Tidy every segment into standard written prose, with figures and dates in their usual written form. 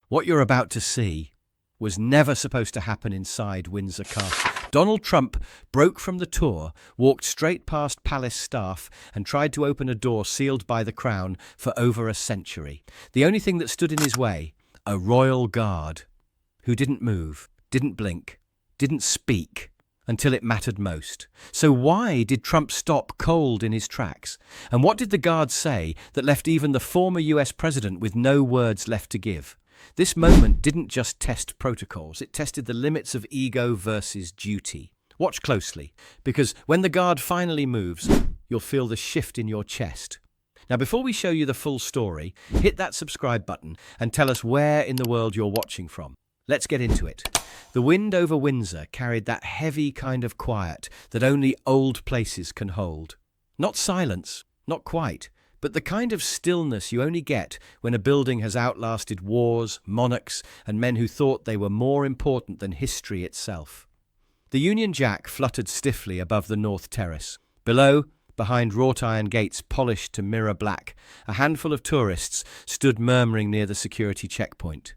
What you're about to see was never supposed to happen inside Windsor Castle. Donald Trump broke from the tour, walked straight past palace staff, and tried to open a door sealed by the crown for over a century. The only thing that stood in his way, a royal guard, who didn't move, didn't blink, didn't speak until it mattered most. So why did Trump stop cold in his tracks? And what did the guard say that left even the former US president with no words left to give? This moment didn't just test protocols, it tested the limits of ego versus duty. Watch closely, because when the guard finally moves, you'll feel the shift in your chest. Now, before we show you the full story, hit that subscribe button and tell us where in the world you're watching from. Let's get into it. The wind over Windsor carried that heavy kind of quiet that only old places can hold. Not silence, not quite, but the kind of stillness you only get when a building has outlasted wars, monarchs, and men who thought they were more important than history itself. The Union Jack fluttered stiffly above the north terrace. Below, behind wrought iron gates polished to mirror black, a handful of tourists stood murmuring near the security checkpoint.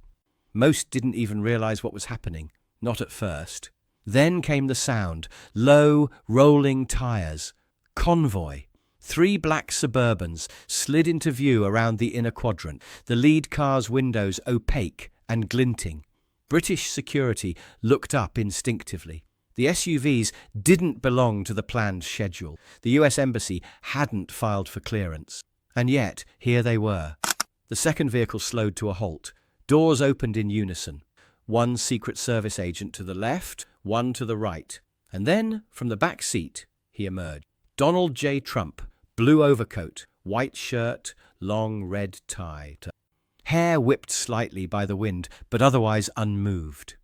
Most didn't even realize what was happening, not at first. Then came the sound, low, rolling tires. Convoy. 3 black Suburbans slid into view around the inner quadrant, the lead car's windows opaque and glinting. British security looked up instinctively. The SUVs didn't belong to the planned schedule. The US Embassy hadn't filed for clearance. And yet, here they were. The second vehicle slowed to a halt. Doors opened in unison. One Secret Service agent to the left, one to the right. And then, from the back seat, he emerged. Donald J. Trump. Blue overcoat, white shirt, long red tie. Hair whipped slightly by the wind, but otherwise unmoved.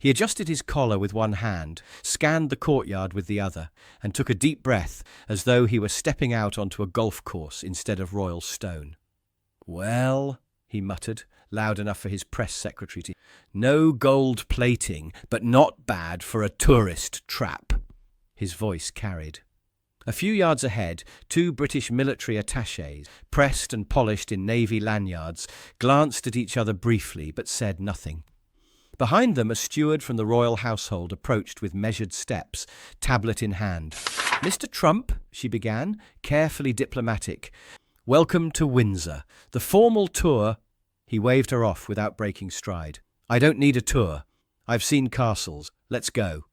He adjusted his collar with one hand, scanned the courtyard with the other, and took a deep breath as though he were stepping out onto a golf course instead of royal stone. "Well," he muttered, loud enough for his press secretary to... "No gold plating, but not bad for a tourist trap." His voice carried. A few yards ahead, 2 British military attachés, pressed and polished in navy lanyards, glanced at each other briefly but said nothing. Behind them, a steward from the royal household approached with measured steps, tablet in hand. "Mr. Trump," she began, carefully diplomatic, "welcome to Windsor. The formal tour..." He waved her off without breaking stride. "I don't need a tour. I've seen castles. Let's go."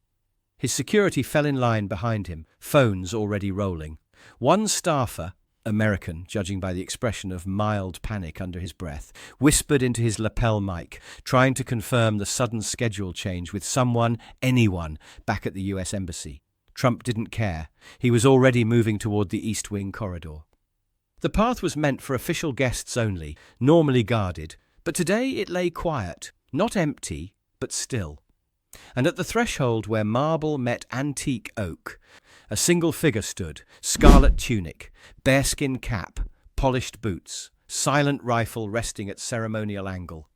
His security fell in line behind him, phones already rolling. One staffer, American, judging by the expression of mild panic under his breath, whispered into his lapel mic, trying to confirm the sudden schedule change with someone, anyone, back at the US Embassy. Trump didn't care. He was already moving toward the East Wing corridor. The path was meant for official guests only, normally guarded, but today it lay quiet, not empty, but still. And at the threshold where marble met antique oak, a single figure stood, scarlet tunic, bearskin cap, polished boots, silent rifle resting at ceremonial angle.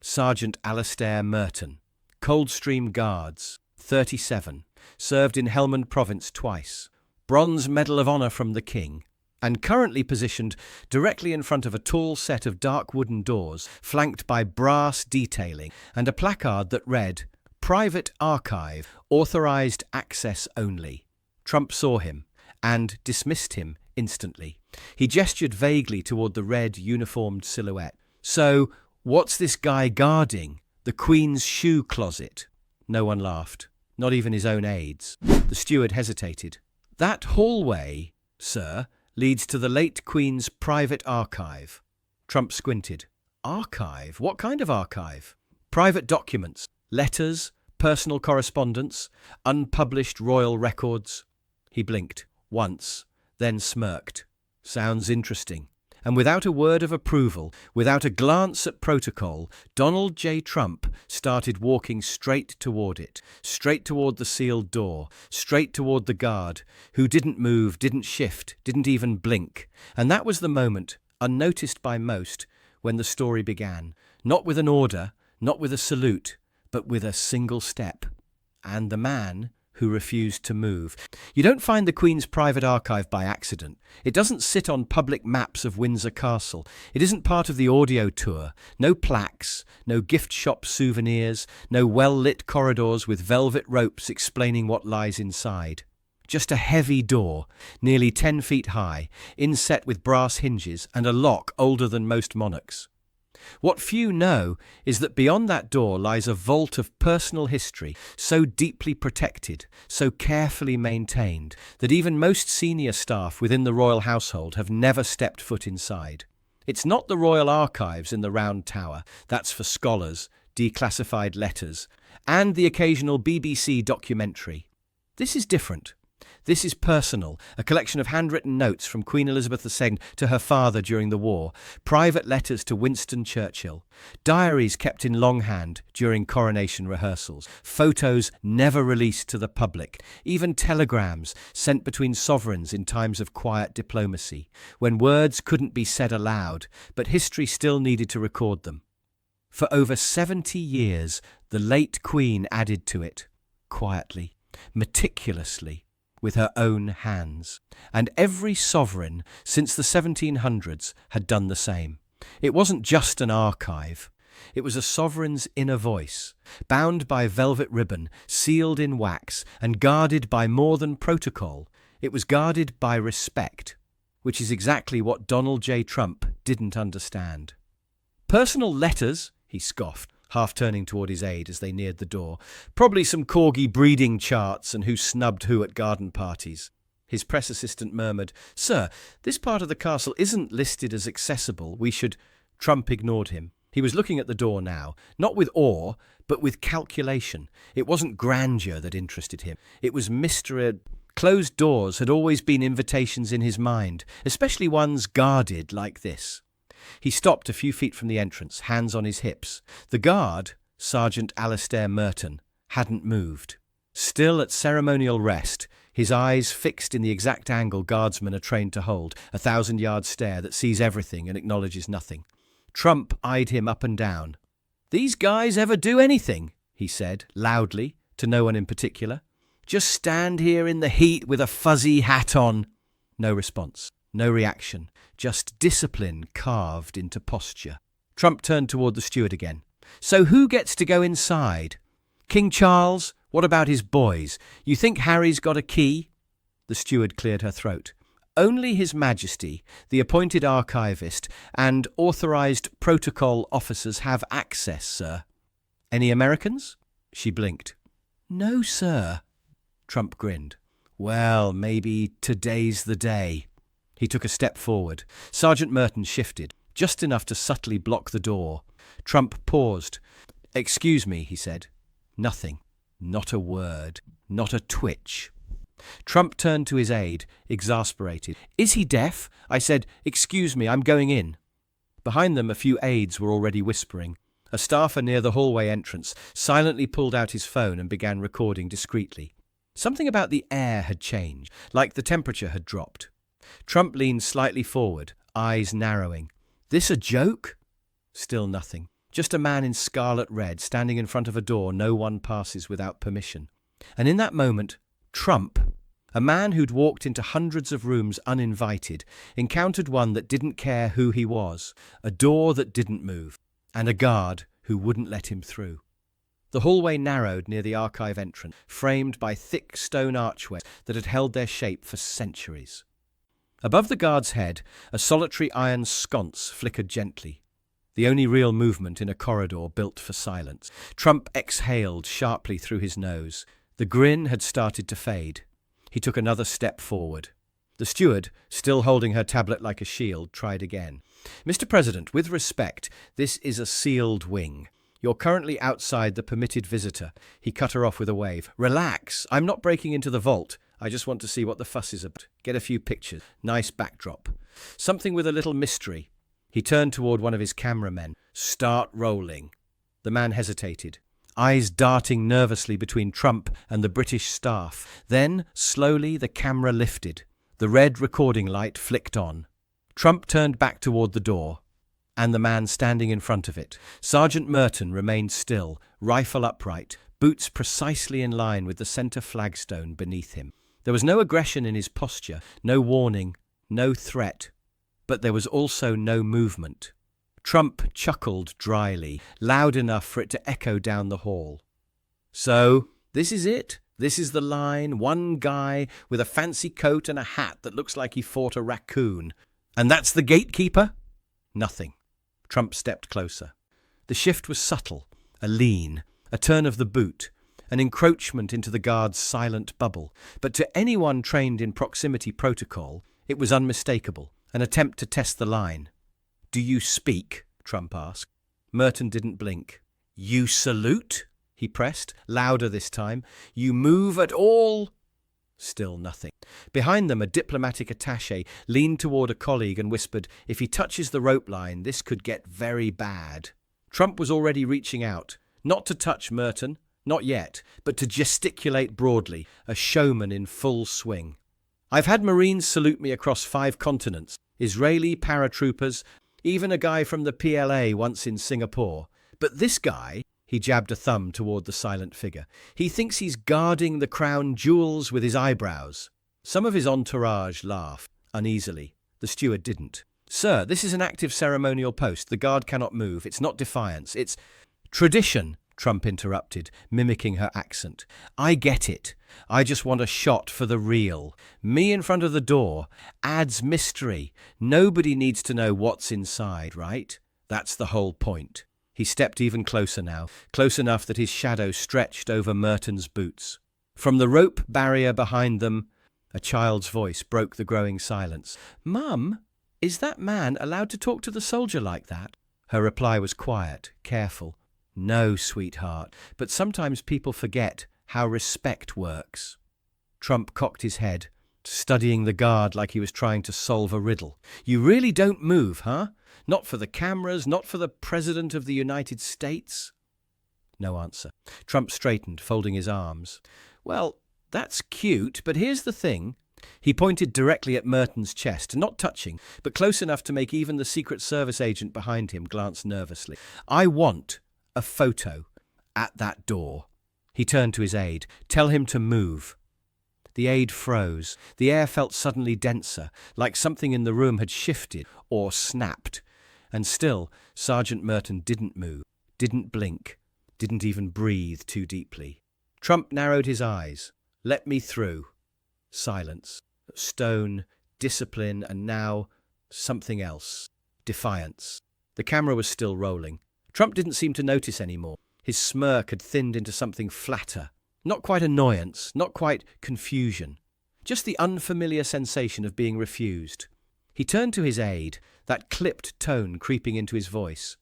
Sergeant Alastair Merton, Coldstream Guards, 37, served in Helmand Province twice, Bronze Medal of Honor from the King, and currently positioned directly in front of a tall set of dark wooden doors, flanked by brass detailing and a placard that read, "Private Archive, Authorized Access Only." Trump saw him and dismissed him instantly. He gestured vaguely toward the red, uniformed silhouette. "So, what's this guy guarding? The Queen's shoe closet?" No one laughed, not even his own aides. The steward hesitated. "That hallway, sir, leads to the late Queen's private archive." Trump squinted. "Archive? What kind of archive?" "Private documents. Letters, personal correspondence, unpublished royal records." He blinked once, then smirked. "Sounds interesting." And without a word of approval, without a glance at protocol, Donald J. Trump started walking straight toward it, straight toward the sealed door, straight toward the guard, who didn't move, didn't shift, didn't even blink. And that was the moment, unnoticed by most, when the story began. Not with an order, not with a salute, but with a single step. And the man, who refused to move. You don't find the Queen's private archive by accident. It doesn't sit on public maps of Windsor Castle. It isn't part of the audio tour. No plaques, no gift shop souvenirs, no well-lit corridors with velvet ropes explaining what lies inside. Just a heavy door, nearly 10 feet high, inset with brass hinges and a lock older than most monarchs. What few know is that beyond that door lies a vault of personal history, so deeply protected, so carefully maintained, that even most senior staff within the royal household have never stepped foot inside. It's not the royal archives in the Round Tower, that's for scholars, declassified letters, and the occasional BBC documentary. This is different. This is personal, a collection of handwritten notes from Queen Elizabeth II to her father during the war, private letters to Winston Churchill, diaries kept in longhand during coronation rehearsals, photos never released to the public, even telegrams sent between sovereigns in times of quiet diplomacy, when words couldn't be said aloud, but history still needed to record them. For over 70 years, the late Queen added to it, quietly, meticulously, with her own hands. And every sovereign since the 1700s had done the same. It wasn't just an archive. It was a sovereign's inner voice, bound by velvet ribbon, sealed in wax, and guarded by more than protocol. It was guarded by respect, which is exactly what Donald J. Trump didn't understand. "Personal letters?" he scoffed, half turning toward his aide as they neared the door. "Probably some corgi breeding charts and who snubbed who at garden parties." His press assistant murmured, "Sir, this part of the castle isn't listed as accessible. We should—" Trump ignored him. He was looking at the door now, not with awe, but with calculation. It wasn't grandeur that interested him. It was mystery. Closed doors had always been invitations in his mind, especially ones guarded like this. He stopped a few feet from the entrance, hands on his hips. The guard, Sergeant Alastair Merton, hadn't moved. Still at ceremonial rest, his eyes fixed in the exact angle guardsmen are trained to hold, a 1,000-yard stare that sees everything and acknowledges nothing. Trump eyed him up and down. "These guys ever do anything?" he said, loudly, to no one in particular. "Just stand here in the heat with a fuzzy hat on." No response. No reaction, just discipline carved into posture. Trump turned toward the steward again. "So who gets to go inside? King Charles? What about his boys? You think Harry's got a key?" The steward cleared her throat. "Only His Majesty, the appointed archivist, and authorized protocol officers have access, sir." "Any Americans?" She blinked. "No, sir." Trump grinned. "Well, maybe today's the day." He took a step forward. Sergeant Merton shifted, just enough to subtly block the door. Trump paused. "Excuse me," he said. Nothing. Not a word. Not a twitch. Trump turned to his aide, exasperated. "Is he deaf?" I said, "Excuse me, I'm going in." Behind them, a few aides were already whispering. A staffer near the hallway entrance silently pulled out his phone and began recording discreetly. Something about the air had changed, like the temperature had dropped. Trump leaned slightly forward, eyes narrowing. "This a joke?" Still nothing. Just a man in scarlet red standing in front of a door no one passes without permission. And in that moment, Trump, a man who'd walked into hundreds of rooms uninvited, encountered one that didn't care who he was, a door that didn't move, and a guard who wouldn't let him through. The hallway narrowed near the archive entrance, framed by thick stone archways that had held their shape for centuries. Above the guard's head, a solitary iron sconce flickered gently, the only real movement in a corridor built for silence. Trump exhaled sharply through his nose. The grin had started to fade. He took another step forward. The steward, still holding her tablet like a shield, tried again. "Mr. President, with respect, this is a sealed wing. You're currently outside the permitted visitor." He cut her off with a wave. "Relax. I'm not breaking into the vault. I just want to see what the fuss is about. Get a few pictures. Nice backdrop. Something with a little mystery." He turned toward one of his cameramen. "Start rolling." The man hesitated, eyes darting nervously between Trump and the British staff. Then, slowly, the camera lifted. The red recording light flicked on. Trump turned back toward the door. and the man standing in front of it. Sergeant Merton remained still, rifle upright, boots precisely in line with the centre flagstone beneath him. There was no aggression in his posture, no warning, no threat, but there was also no movement. Trump chuckled dryly, loud enough for it to echo down the hall. "So, this is it? This is the line, one guy with a fancy coat and a hat that looks like he fought a raccoon. And that's the gatekeeper?" Nothing. Trump stepped closer. The shift was subtle, a lean, a turn of the boot, an encroachment into the guard's silent bubble. But to anyone trained in proximity protocol, it was unmistakable, an attempt to test the line. "Do you speak?" Trump asked. Merton didn't blink. "You salute?" he pressed, louder this time. "You move at all?" Still nothing. Behind them, a diplomatic attaché leaned toward a colleague and whispered, "If he touches the rope line, this could get very bad." Trump was already reaching out, not to touch Merton, not yet, but to gesticulate broadly, a showman in full swing. "I've had Marines salute me across 5 continents, Israeli paratroopers, even a guy from the PLA once in Singapore. But this guy," he jabbed a thumb toward the silent figure, "he thinks he's guarding the crown jewels with his eyebrows." Some of his entourage laughed, uneasily. The steward didn't. "Sir, this is an active ceremonial post. The guard cannot move. It's not defiance. It's tradition," Trump interrupted, mimicking her accent. "I get it. I just want a shot for the real. Me in front of the door adds mystery. Nobody needs to know what's inside, right? That's the whole point." He stepped even closer now, close enough that his shadow stretched over Merton's boots. From the rope barrier behind them, a child's voice broke the growing silence. "Mum, is that man allowed to talk to the soldier like that?" Her reply was quiet, careful. "No, sweetheart, but sometimes people forget how respect works." Trump cocked his head, studying the guard like he was trying to solve a riddle. "You really don't move, huh? Not for the cameras, not for the President of the United States?" No answer. Trump straightened, folding his arms. "Well, that's cute, but here's the thing." He pointed directly at Merton's chest, not touching, but close enough to make even the Secret Service agent behind him glance nervously. "I want a photo at that door." He turned to his aide. "Tell him to move." The aide froze. The air felt suddenly denser, like something in the room had shifted or snapped. And still, Sergeant Merton didn't move, didn't blink, didn't even breathe too deeply. Trump narrowed his eyes. "Let me through." Silence. Stone, discipline, and now something else. Defiance. The camera was still rolling. Trump didn't seem to notice anymore. His smirk had thinned into something flatter. Not quite annoyance, not quite confusion. Just the unfamiliar sensation of being refused. He turned to his aide, that clipped tone creeping into his voice.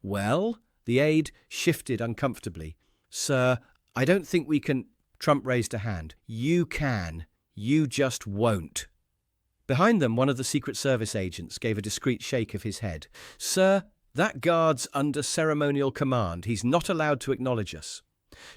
"Well?" The aide shifted uncomfortably. "Sir, I don't think we can—" Trump raised a hand. "You can. You just won't." Behind them, one of the Secret Service agents gave a discreet shake of his head. "Sir, that guard's under ceremonial command. He's not allowed to acknowledge us."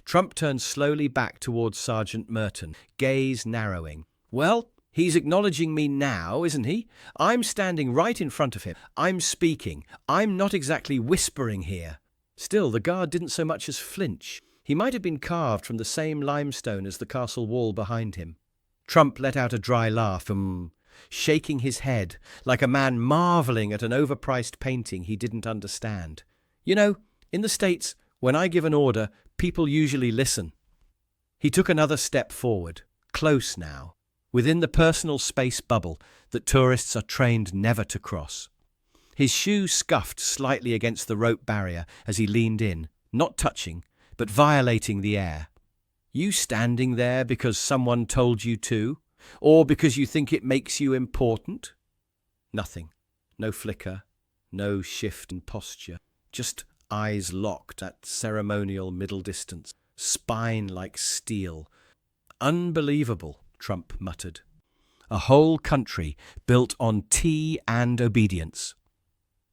Trump turned slowly back towards Sergeant Merton, gaze narrowing. "Well, he's acknowledging me now, isn't he? I'm standing right in front of him. I'm speaking. I'm not exactly whispering here." Still, the guard didn't so much as flinch. He might have been carved from the same limestone as the castle wall behind him. Trump let out a dry laugh, shaking his head like a man marvelling at an overpriced painting he didn't understand. "You know, in the States, when I give an order, people usually listen." He took another step forward, close now, within the personal space bubble that tourists are trained never to cross. His shoe scuffed slightly against the rope barrier as he leaned in, not touching, but violating the air. "You standing there because someone told you to? Or because you think it makes you important?" Nothing. No flicker, no shift in posture. Just eyes locked at ceremonial middle distance, spine like steel. "Unbelievable," Trump muttered. A whole country built on tea and obedience.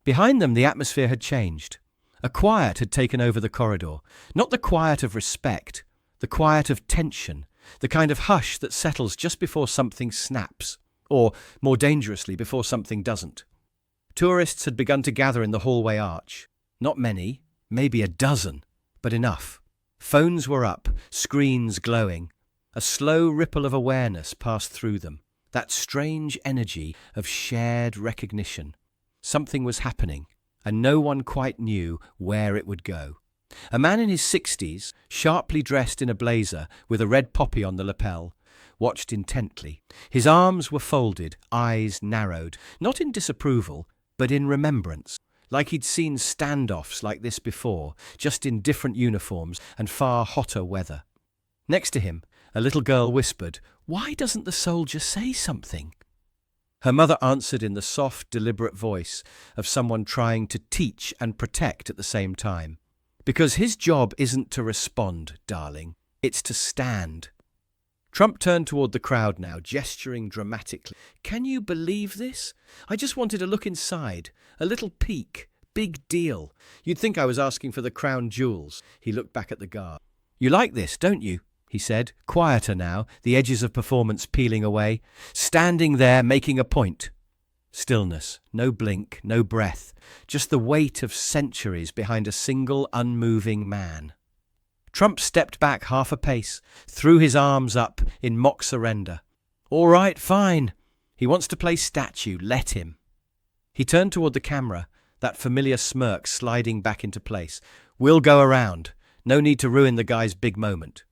Behind them, the atmosphere had changed. A quiet had taken over the corridor. Not the quiet of respect, the quiet of tension, the kind of hush that settles just before something snaps, or, more dangerously, before something doesn't. Tourists had begun to gather in the hallway arch. Not many, maybe a dozen, but enough. Phones were up, screens glowing. A slow ripple of awareness passed through them. That strange energy of shared recognition. Something was happening, and no one quite knew where it would go. A man in his 60s, sharply dressed in a blazer with a red poppy on the lapel, watched intently. His arms were folded, eyes narrowed, not in disapproval, but in remembrance, like he'd seen standoffs like this before, just in different uniforms and far hotter weather. Next to him, a little girl whispered, "Why doesn't the soldier say something?" Her mother answered in the soft, deliberate voice of someone trying to teach and protect at the same time. "Because his job isn't to respond, darling. It's to stand." Trump turned toward the crowd now, gesturing dramatically. "Can you believe this? I just wanted a look inside. A little peek. Big deal. You'd think I was asking for the crown jewels." He looked back at the guard. "You like this, don't you?" he said, quieter now, the edges of performance peeling away. Standing there, making a point. Stillness, no blink, no breath, just the weight of centuries behind a single unmoving man. Trump stepped back half a pace, threw his arms up in mock surrender. "All right, fine. He wants to play statue, let him." He turned toward the camera, that familiar smirk sliding back into place. "We'll go around. No need to ruin the guy's big moment."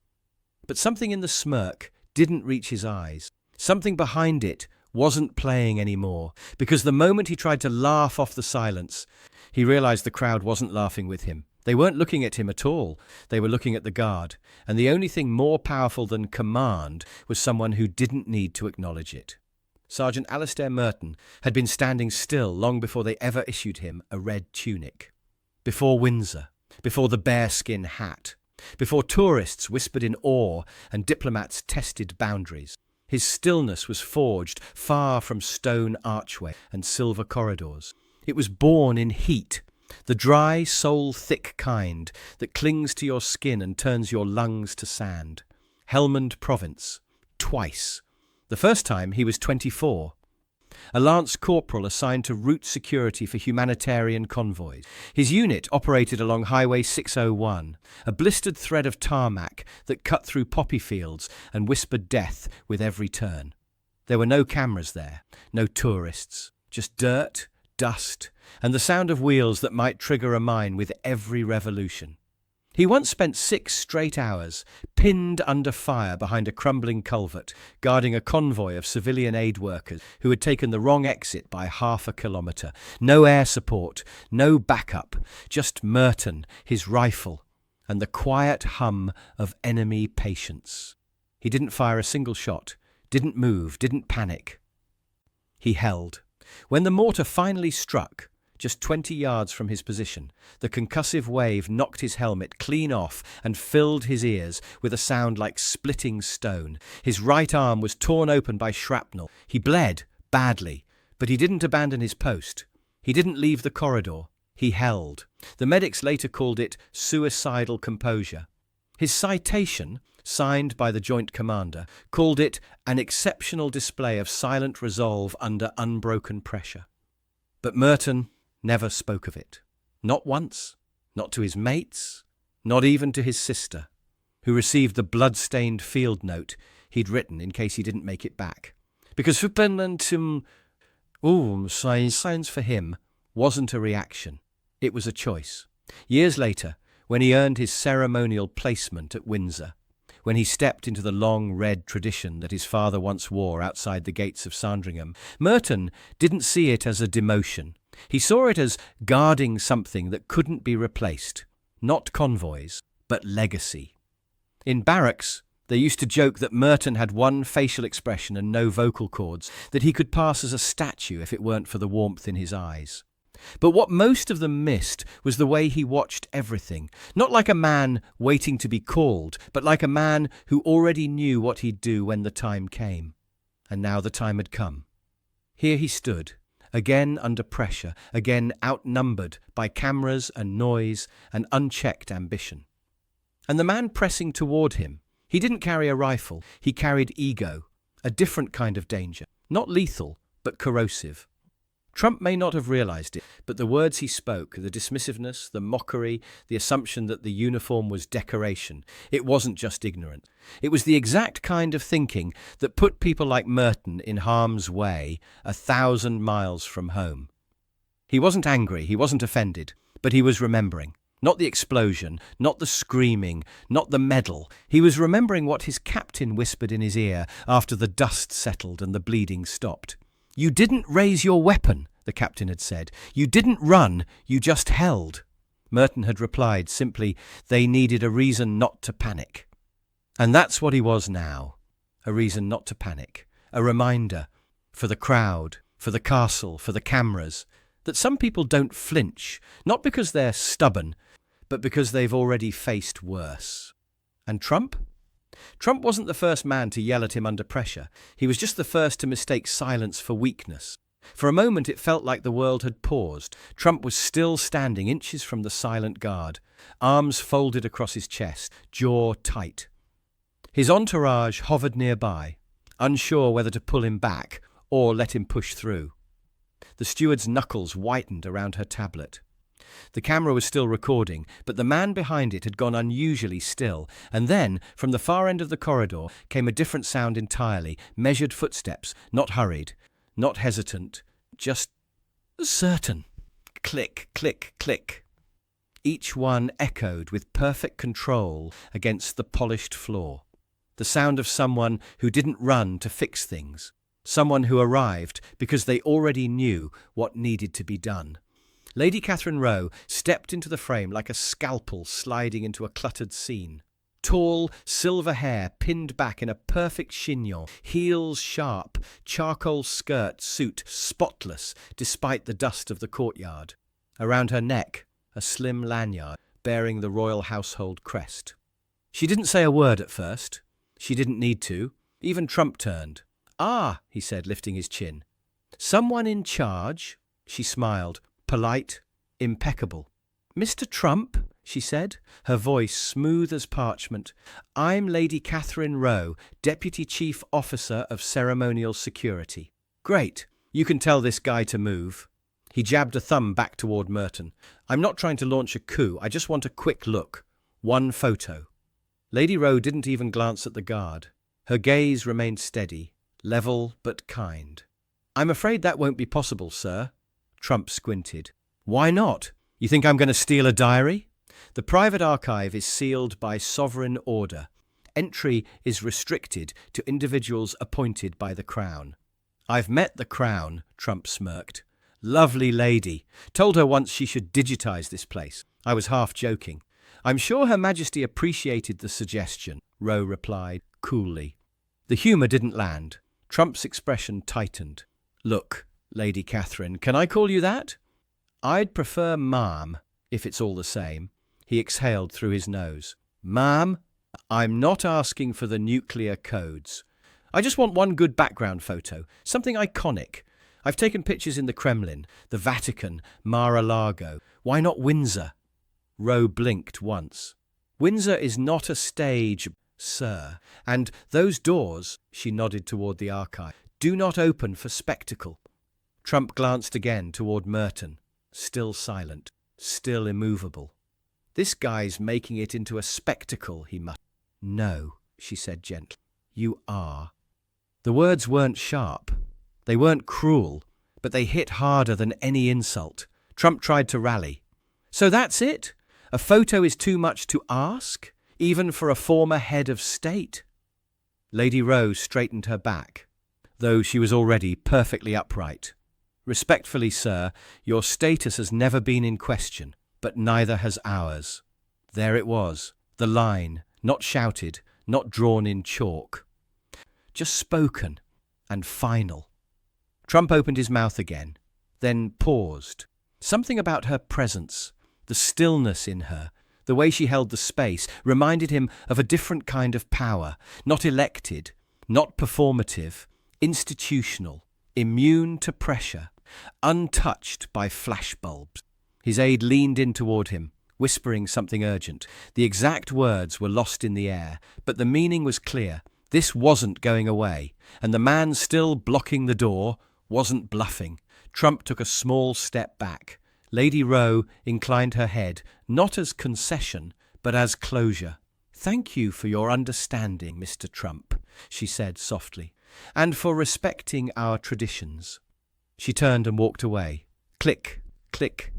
But something in the smirk didn't reach his eyes. Something behind it wasn't playing anymore, because the moment he tried to laugh off the silence, he realized the crowd wasn't laughing with him. They weren't looking at him at all. They were looking at the guard, and the only thing more powerful than command was someone who didn't need to acknowledge it. Sergeant Alistair Merton had been standing still long before they ever issued him a red tunic. Before Windsor, before the bearskin hat, before tourists whispered in awe and diplomats tested boundaries. His stillness was forged far from stone archway and silver corridors. It was born in heat, the dry, soul-thick kind that clings to your skin and turns your lungs to sand. Helmand Province, twice. The first time he was 24. A lance corporal assigned to route security for humanitarian convoys. His unit operated along Highway 601, a blistered thread of tarmac that cut through poppy fields and whispered death with every turn. There were no cameras there, no tourists, just dirt, dust, and the sound of wheels that might trigger a mine with every revolution. He once spent 6 straight hours, pinned under fire behind a crumbling culvert, guarding a convoy of civilian aid workers who had taken the wrong exit by half a kilometre. No air support, no backup, just Merton, his rifle, and the quiet hum of enemy patience. He didn't fire a single shot, didn't move, didn't panic. He held. When the mortar finally struck, just 20 yards from his position, the concussive wave knocked his helmet clean off and filled his ears with a sound like splitting stone. His right arm was torn open by shrapnel. He bled badly, but he didn't abandon his post. He didn't leave the corridor. He held. The medics later called it suicidal composure. His citation, signed by the Joint Commander, called it an exceptional display of silent resolve under unbroken pressure. But Merton never spoke of it. Not once, not to his mates, not even to his sister, who received the blood-stained field note he'd written in case he didn't make it back. Because silence for him wasn't a reaction. It was a choice. Years later, when he earned his ceremonial placement at Windsor, when he stepped into the long red tradition that his father once wore outside the gates of Sandringham, Merton didn't see it as a demotion. He saw it as guarding something that couldn't be replaced. Not convoys, but legacy. In barracks, they used to joke that Merton had one facial expression and no vocal cords, that he could pass as a statue if it weren't for the warmth in his eyes. But what most of them missed was the way he watched everything, not like a man waiting to be called, but like a man who already knew what he'd do when the time came. And now the time had come. Here he stood, again under pressure, again outnumbered by cameras and noise and unchecked ambition. And the man pressing toward him, he didn't carry a rifle, he carried ego, a different kind of danger, not lethal, but corrosive. Trump may not have realized it, but the words he spoke, the dismissiveness, the mockery, the assumption that the uniform was decoration, it wasn't just ignorance. It was the exact kind of thinking that put people like Merton in harm's way 1,000 miles from home. He wasn't angry, he wasn't offended, but he was remembering. Not the explosion, not the screaming, not the medal. He was remembering what his captain whispered in his ear after the dust settled and the bleeding stopped. "You didn't raise your weapon," the captain had said. "You didn't run, you just held." Merton had replied simply, they needed a reason not to panic. And that's what he was now, a reason not to panic, a reminder for the crowd, for the castle, for the cameras, that some people don't flinch, not because they're stubborn, but because they've already faced worse. And Trump? Trump wasn't the first man to yell at him under pressure. He was just the first to mistake silence for weakness. For a moment it felt like the world had paused. Trump was still standing inches from the silent guard, arms folded across his chest, jaw tight. His entourage hovered nearby, unsure whether to pull him back or let him push through. The steward's knuckles whitened around her tablet. The camera was still recording, but the man behind it had gone unusually still, and then, from the far end of the corridor, came a different sound entirely, measured footsteps, not hurried, not hesitant, just certain. Click, click, click. Each one echoed with perfect control against the polished floor. The sound of someone who didn't run to fix things. Someone who arrived because they already knew what needed to be done. Lady Catherine Rowe stepped into the frame like a scalpel sliding into a cluttered scene. Tall, silver hair pinned back in a perfect chignon, heels sharp, charcoal skirt suit spotless despite the dust of the courtyard. Around her neck, a slim lanyard bearing the royal household crest. She didn't say a word at first. She didn't need to. Even Trump turned. "Ah," he said, lifting his chin. "Someone in charge?" She smiled, polite, impeccable. "Mr. Trump," she said, her voice smooth as parchment. "I'm Lady Catherine Rowe, Deputy Chief Officer of Ceremonial Security." "Great. You can tell this guy to move." He jabbed a thumb back toward Merton. "I'm not trying to launch a coup. I just want a quick look. One photo." Lady Rowe didn't even glance at the guard. Her gaze remained steady, level but kind. "I'm afraid that won't be possible, sir." Trump squinted. "Why not? You think I'm going to steal a diary?" "The private archive is sealed by sovereign order. Entry is restricted to individuals appointed by the Crown." "I've met the Crown," Trump smirked. "Lovely lady. Told her once she should digitize this place. I was half joking." "I'm sure Her Majesty appreciated the suggestion," Rowe replied, coolly. The humour didn't land. Trump's expression tightened. "Look, Lady Catherine, can I call you that?" "I'd prefer ma'am, if it's all the same." He exhaled through his nose. "Ma'am, I'm not asking for the nuclear codes. I just want one good background photo, something iconic. I've taken pictures in the Kremlin, the Vatican, Mar-a-Lago. Why not Windsor?" Rowe blinked once. "Windsor is not a stage, sir. And those doors," she nodded toward the archive, "do not open for spectacle." Trump glanced again toward Merton, still silent, still immovable. "This guy's making it into a spectacle," he muttered. "No," she said gently. "You are." The words weren't sharp. They weren't cruel, but they hit harder than any insult. Trump tried to rally. "So that's it? A photo is too much to ask, even for a former head of state?" Lady Rowe straightened her back, though she was already perfectly upright. "Respectfully, sir, your status has never been in question, but neither has ours." There it was, the line, not shouted, not drawn in chalk. Just spoken and final. Trump opened his mouth again, then paused. Something about her presence, the stillness in her, the way she held the space, reminded him of a different kind of power, not elected, not performative, institutional, immune to pressure, untouched by flashbulbs. His aide leaned in toward him, whispering something urgent. The exact words were lost in the air, but the meaning was clear. This wasn't going away, and the man still blocking the door wasn't bluffing. Trump took a small step back. Lady Rowe inclined her head, not as concession, but as closure. "Thank you for your understanding, Mr. Trump," she said softly, "and for respecting our traditions." She turned and walked away. Click, click,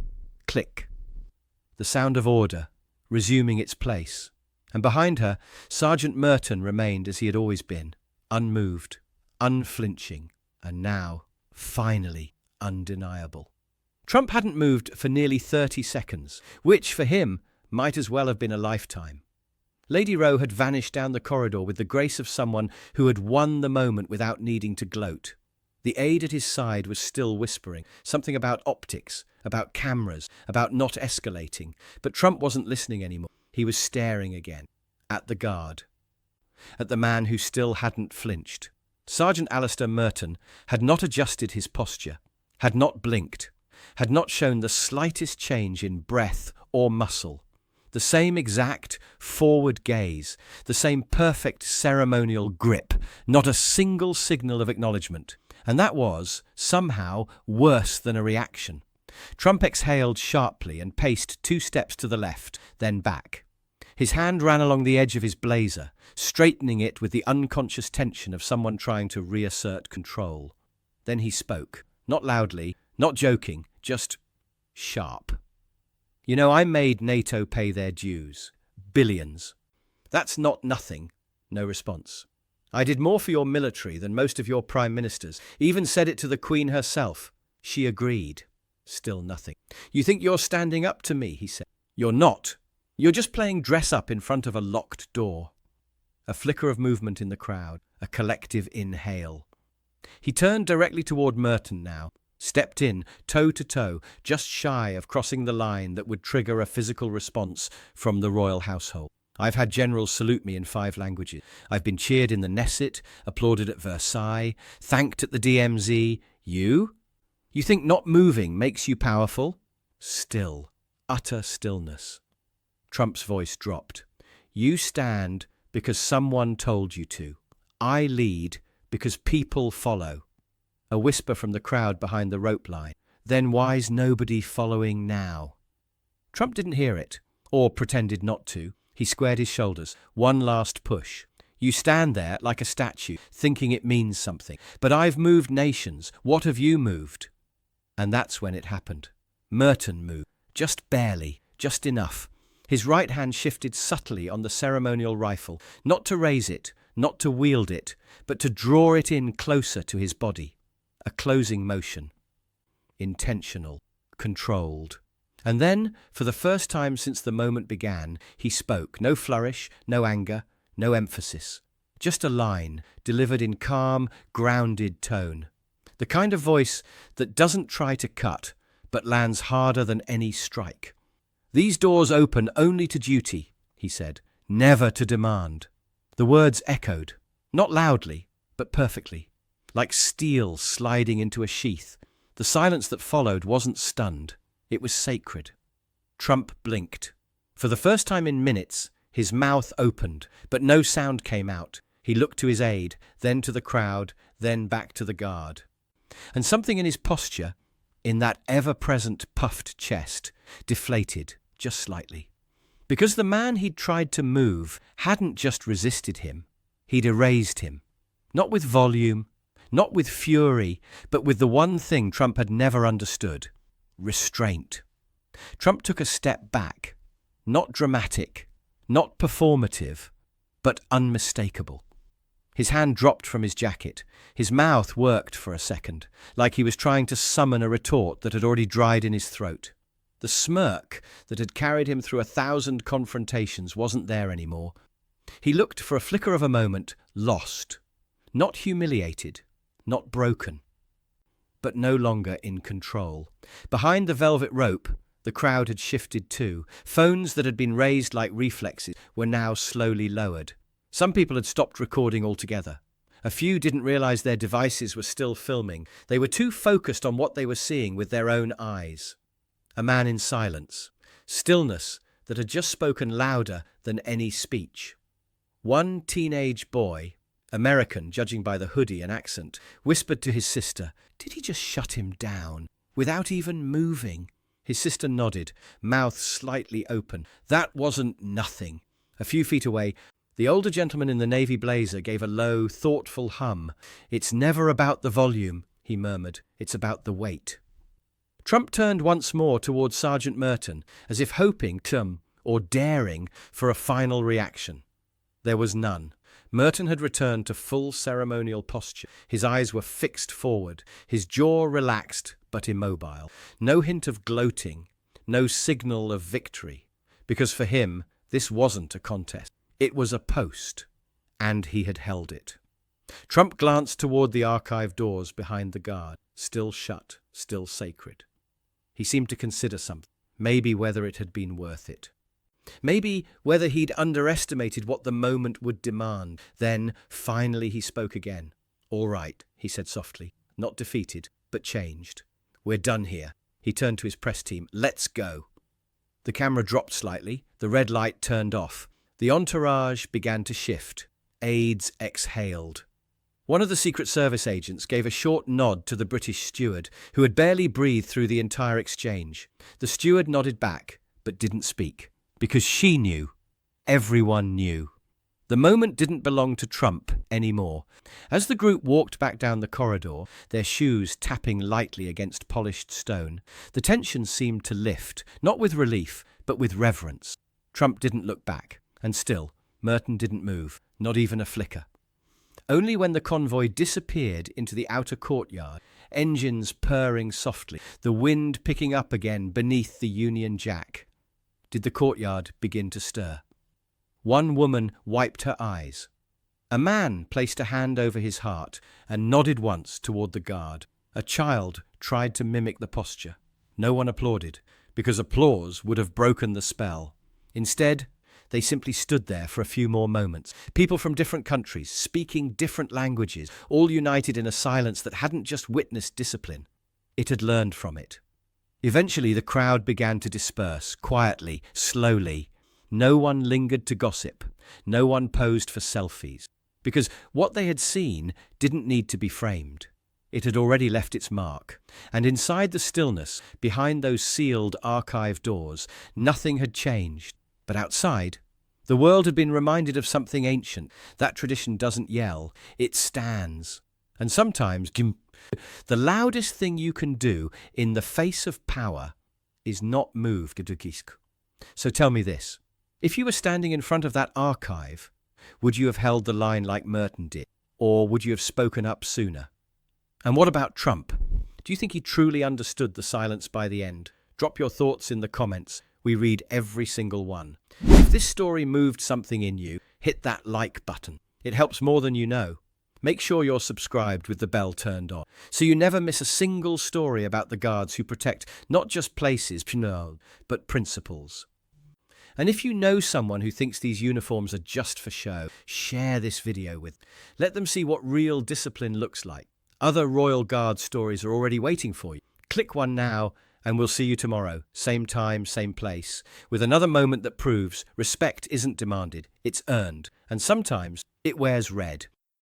click. The sound of order, resuming its place. And behind her, Sergeant Merton remained as he had always been, unmoved, unflinching, and now, finally, undeniable. Trump hadn't moved for nearly 30 seconds, which, for him, might as well have been a lifetime. Lady Rowe had vanished down the corridor with the grace of someone who had won the moment without needing to gloat. The aide at his side was still whispering, something about optics, about cameras, about not escalating, but Trump wasn't listening anymore. He was staring again, at the guard, at the man who still hadn't flinched. Sergeant Alistair Merton had not adjusted his posture, had not blinked, had not shown the slightest change in breath or muscle. The same exact forward gaze, the same perfect ceremonial grip, not a single signal of acknowledgement. And that was, somehow, worse than a reaction. Trump exhaled sharply and paced 2 steps to the left, then back. His hand ran along the edge of his blazer, straightening it with the unconscious tension of someone trying to reassert control. Then he spoke, not loudly, not joking, just sharp. "You know, I made NATO pay their dues. Billions. That's not nothing." No response. "I did more for your military than most of your prime ministers. Even said it to the Queen herself. She agreed." Still nothing. "You think you're standing up to me," he said. "You're not. You're just playing dress-up in front of a locked door." A flicker of movement in the crowd, a collective inhale. He turned directly toward Merton now, stepped in, toe to toe, just shy of crossing the line that would trigger a physical response from the royal household. "I've had generals salute me in 5 languages. I've been cheered in the Knesset, applauded at Versailles, thanked at the DMZ. You? You think not moving makes you powerful?" Still, utter stillness. Trump's voice dropped. "You stand because someone told you to. I lead because people follow." A whisper from the crowd behind the rope line. "Then why's nobody following now?" Trump didn't hear it, or pretended not to. He squared his shoulders. One last push. "You stand there like a statue, thinking it means something. But I've moved nations. What have you moved?" And that's when it happened. Merton moved. Just barely, just enough. His right hand shifted subtly on the ceremonial rifle, not to raise it, not to wield it, but to draw it in closer to his body. A closing motion. Intentional, controlled. And then, for the first time since the moment began, he spoke. No flourish, no anger, no emphasis. Just a line, delivered in calm, grounded tone. The kind of voice that doesn't try to cut, but lands harder than any strike. "These doors open only to duty," he said, "never to demand." The words echoed, not loudly, but perfectly, like steel sliding into a sheath. The silence that followed wasn't stunned. It was sacred. Trump blinked. For the first time in minutes, his mouth opened, but no sound came out. He looked to his aide, then to the crowd, then back to the guard. And something in his posture, in that ever-present puffed chest, deflated, just slightly. Because the man he'd tried to move hadn't just resisted him, he'd erased him. Not with volume, not with fury, but with the one thing Trump had never understood: restraint. Trump took a step back, not dramatic, not performative, but unmistakable. His hand dropped from his jacket. His mouth worked for a second, like he was trying to summon a retort that had already dried in his throat. The smirk that had carried him through 1,000 confrontations wasn't there anymore. He looked for a flicker of a moment, lost. Not humiliated, not broken, but no longer in control. Behind the velvet rope, the crowd had shifted too. Phones that had been raised like reflexes were now slowly lowered. Some people had stopped recording altogether. A few didn't realize their devices were still filming. They were too focused on what they were seeing with their own eyes. A man in silence. Stillness that had just spoken louder than any speech. One teenage boy, American, judging by the hoodie and accent, whispered to his sister, "Did he just shut him down, without even moving?" His sister nodded, mouth slightly open. "That wasn't nothing." A few feet away, the older gentleman in the navy blazer gave a low, thoughtful hum. "It's never about the volume," he murmured. "It's about the weight." Trump turned once more towards Sergeant Merton, as if hoping or daring for a final reaction. There was none. Merton had returned to full ceremonial posture. His eyes were fixed forward, his jaw relaxed but immobile. No hint of gloating, no signal of victory, because for him this wasn't a contest. It was a post, and he had held it. Trump glanced toward the archive doors behind the guard, still shut, still sacred. He seemed to consider something, maybe whether it had been worth it. Maybe whether he'd underestimated what the moment would demand. Then, finally, he spoke again. "All right," he said softly, not defeated, but changed. "We're done here." He turned to his press team. "Let's go." The camera dropped slightly. The red light turned off. The entourage began to shift. Aides exhaled. One of the Secret Service agents gave a short nod to the British steward, who had barely breathed through the entire exchange. The steward nodded back, but didn't speak. Because she knew. Everyone knew. The moment didn't belong to Trump anymore. As the group walked back down the corridor, their shoes tapping lightly against polished stone, the tension seemed to lift, not with relief, but with reverence. Trump didn't look back, and still, Merton didn't move, not even a flicker. Only when the convoy disappeared into the outer courtyard, engines purring softly, the wind picking up again beneath the Union Jack, did the courtyard begin to stir. One woman wiped her eyes. A man placed a hand over his heart and nodded once toward the guard. A child tried to mimic the posture. No one applauded, because applause would have broken the spell. Instead, they simply stood there for a few more moments. People from different countries, speaking different languages, all united in a silence that hadn't just witnessed discipline. It had learned from it. Eventually, the crowd began to disperse, quietly, slowly. No one lingered to gossip. No one posed for selfies. Because what they had seen didn't need to be framed. It had already left its mark. And inside the stillness, behind those sealed archive doors, nothing had changed. But outside, the world had been reminded of something ancient. That tradition doesn't yell, it stands. And sometimes, the loudest thing you can do in the face of power is not move. So tell me this. If you were standing in front of that archive, would you have held the line like Merton did? Or would you have spoken up sooner? And what about Trump? Do you think he truly understood the silence by the end? Drop your thoughts in the comments. We read every single one. If this story moved something in you, hit that like button. It helps more than you know. Make sure you're subscribed with the bell turned on, so you never miss a single story about the guards who protect not just places, but principles. And if you know someone who thinks these uniforms are just for show, share this video with them. Let them see what real discipline looks like. Other Royal Guard stories are already waiting for you. Click one now, and we'll see you tomorrow, same time, same place, with another moment that proves respect isn't demanded, it's earned, and sometimes it wears red.